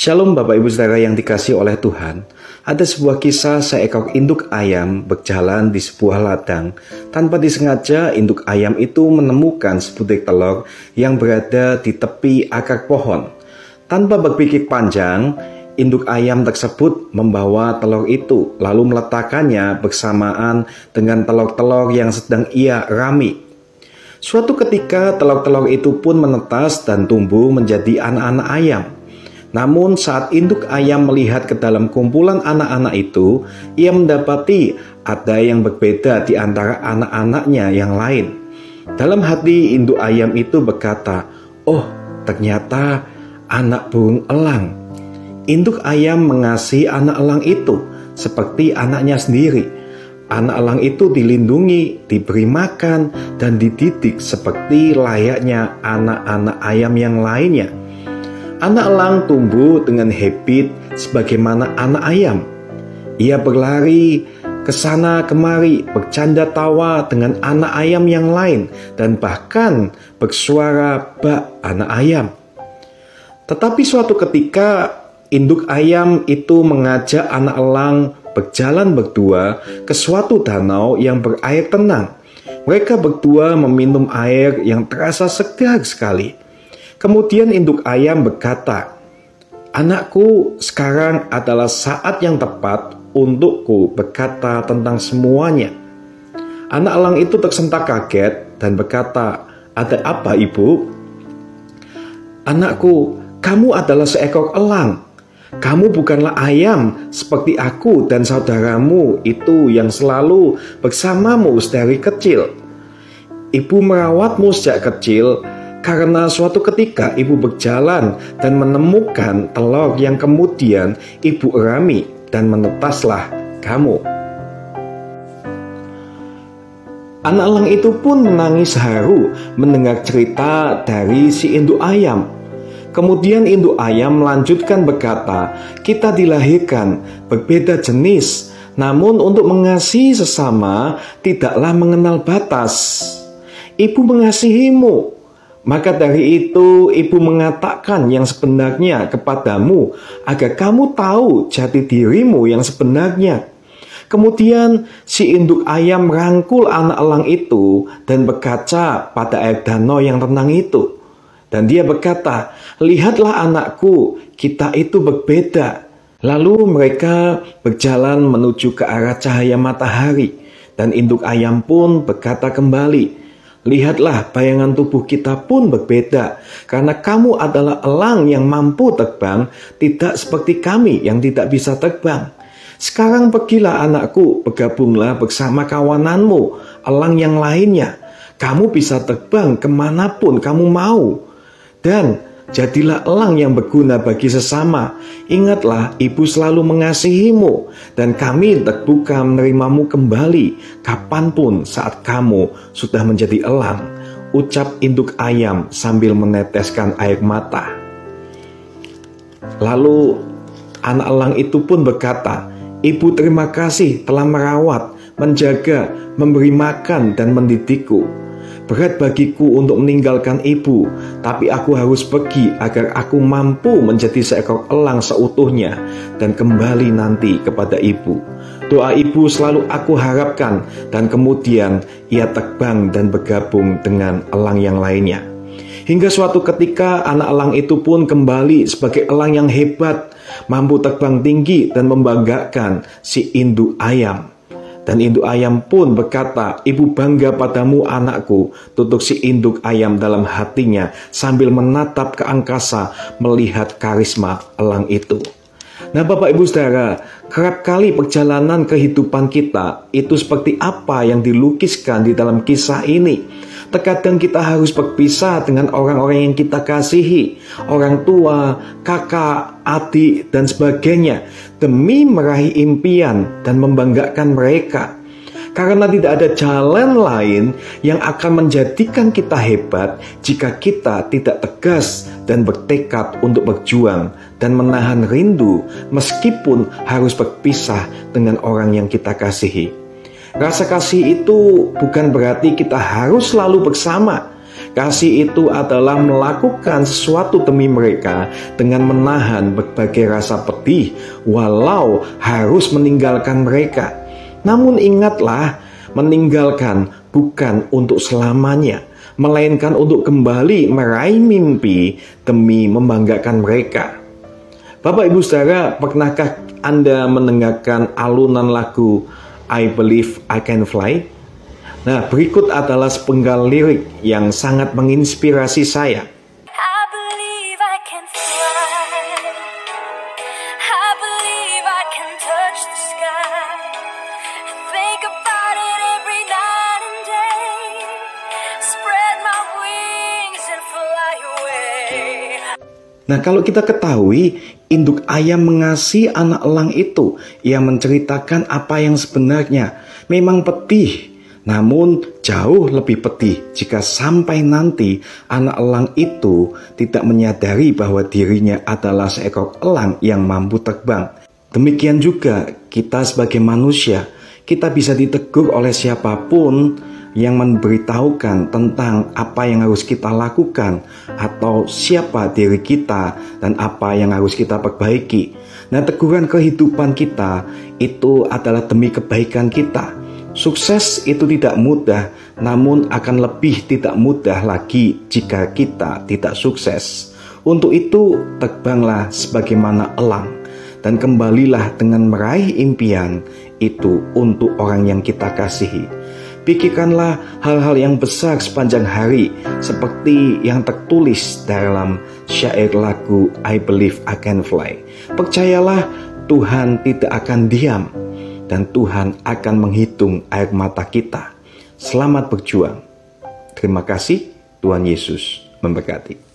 Shalom Bapak Ibu Saudara yang dikasihi oleh Tuhan. Ada sebuah kisah seekor induk ayam berjalan di sebuah ladang. Tanpa disengaja induk ayam itu menemukan sebutir telur yang berada di tepi akar pohon. Tanpa berpikir panjang, induk ayam tersebut membawa telur itu lalu meletakkannya bersamaan dengan telur-telur yang sedang ia rami. Suatu ketika telur-telur itu pun menetas dan tumbuh menjadi anak-anak ayam. Namun saat induk ayam melihat ke dalam kumpulan anak-anak itu, ia mendapati ada yang berbeda di antara anak-anaknya yang lain. Dalam hati induk ayam itu berkata, "Oh, ternyata anak burung elang." Induk ayam mengasihi anak elang itu seperti anaknya sendiri. Anak elang itu dilindungi, diberi makan, dan dididik seperti layaknya anak-anak ayam yang lainnya. Anak elang tumbuh dengan habit sebagaimana anak ayam. Ia berlari ke sana kemari, bercanda tawa dengan anak ayam yang lain, dan bahkan bersuara bak anak ayam. Tetapi suatu ketika induk ayam itu mengajak anak elang berjalan berdua ke suatu danau yang berair tenang. Mereka berdua meminum air yang terasa segar sekali. Kemudian induk ayam berkata, "Anakku, sekarang adalah saat yang tepat untukku berkata tentang semuanya." Anak elang itu tersentak kaget dan berkata, "Ada apa, Ibu?" "Anakku, kamu adalah seekor elang. Kamu bukanlah ayam seperti aku dan saudaramu itu yang selalu bersamamu dari kecil. Ibu merawatmu sejak kecil karena suatu ketika ibu berjalan dan menemukan telur yang kemudian ibu rami dan menetaslah kamu." Anak elang itu pun menangis haru mendengar cerita dari si induk ayam. Kemudian induk ayam melanjutkan berkata, "Kita dilahirkan berbeda jenis, namun untuk mengasihi sesama tidaklah mengenal batas. Ibu mengasihimu. Maka dari itu ibu mengatakan yang sebenarnya kepadamu agar kamu tahu jati dirimu yang sebenarnya." Kemudian si induk ayam merangkul anak elang itu dan berkaca pada air danau yang tenang itu. Dan dia berkata, "Lihatlah anakku, kita itu berbeda." Lalu mereka berjalan menuju ke arah cahaya matahari. Dan induk ayam pun berkata kembali, "Lihatlah, bayangan tubuh kita pun berbeda, karena kamu adalah elang yang mampu terbang, tidak seperti kami yang tidak bisa terbang. Sekarang pergilah anakku, bergabunglah bersama kawananmu, elang yang lainnya. Kamu bisa terbang kemanapun kamu mau. Dan jadilah elang yang berguna bagi sesama. Ingatlah, ibu selalu mengasihimu, dan kami terbuka menerimamu kembali kapanpun saat kamu sudah menjadi elang," ucap induk ayam sambil meneteskan air mata. Lalu anak elang itu pun berkata, "Ibu terima kasih telah merawat, menjaga, memberi makan, dan mendidikku. Berat bagiku untuk meninggalkan ibu, tapi aku harus pergi agar aku mampu menjadi seekor elang seutuhnya dan kembali nanti kepada ibu. Doa ibu selalu aku harapkan." Dan kemudian ia terbang dan bergabung dengan elang yang lainnya. Hingga suatu ketika anak elang itu pun kembali sebagai elang yang hebat, mampu terbang tinggi dan membanggakan si induk ayam. Dan induk ayam pun berkata, "Ibu bangga padamu anakku," tutur si induk ayam dalam hatinya sambil menatap ke angkasa melihat karisma elang itu. Nah Bapak Ibu Saudara, kerap kali perjalanan kehidupan kita itu seperti apa yang dilukiskan di dalam kisah ini. Terkadang kita harus berpisah dengan orang-orang yang kita kasihi, orang tua, kakak, adik, dan sebagainya, demi meraih impian dan membanggakan mereka. Karena tidak ada jalan lain yang akan menjadikan kita hebat jika kita tidak tegas dan bertekad untuk berjuang dan menahan rindu meskipun harus berpisah dengan orang yang kita kasihi. Rasa kasih itu bukan berarti kita harus selalu bersama. Kasih itu adalah melakukan sesuatu demi mereka dengan menahan berbagai rasa pedih walau harus meninggalkan mereka. Namun ingatlah, meninggalkan bukan untuk selamanya, melainkan untuk kembali meraih mimpi demi membanggakan mereka. Bapak Ibu Saudara, pernahkah Anda mendengarkan alunan lagu I Believe I Can Fly? Nah, berikut adalah sepenggal lirik yang sangat menginspirasi saya. I believe I can fly. I believe I can touch the sky. Think about it every night and day. Spread my wings and fly away. Nah, kalau kita ketahui, induk ayam mengasihi anak elang itu, ia menceritakan apa yang sebenarnya. Memang pedih, namun jauh lebih pedih jika sampai nanti anak elang itu tidak menyadari bahwa dirinya adalah seekor elang yang mampu terbang. Demikian juga kita sebagai manusia, kita bisa ditegur oleh siapapun yang memberitahukan tentang apa yang harus kita lakukan atau siapa diri kita dan apa yang harus kita perbaiki. Nah, teguran kehidupan kita itu adalah demi kebaikan kita. Sukses itu tidak mudah, namun akan lebih tidak mudah lagi jika kita tidak sukses. Untuk itu, terbanglah sebagaimana elang dan kembalilah dengan meraih impian itu untuk orang yang kita kasihi. Pikirkanlah hal-hal yang besar sepanjang hari, seperti yang tertulis dalam syair lagu I Believe I Can Fly. Percayalah, Tuhan tidak akan diam, dan Tuhan akan menghitung air mata kita. Selamat berjuang. Terima kasih, Tuhan Yesus memberkati.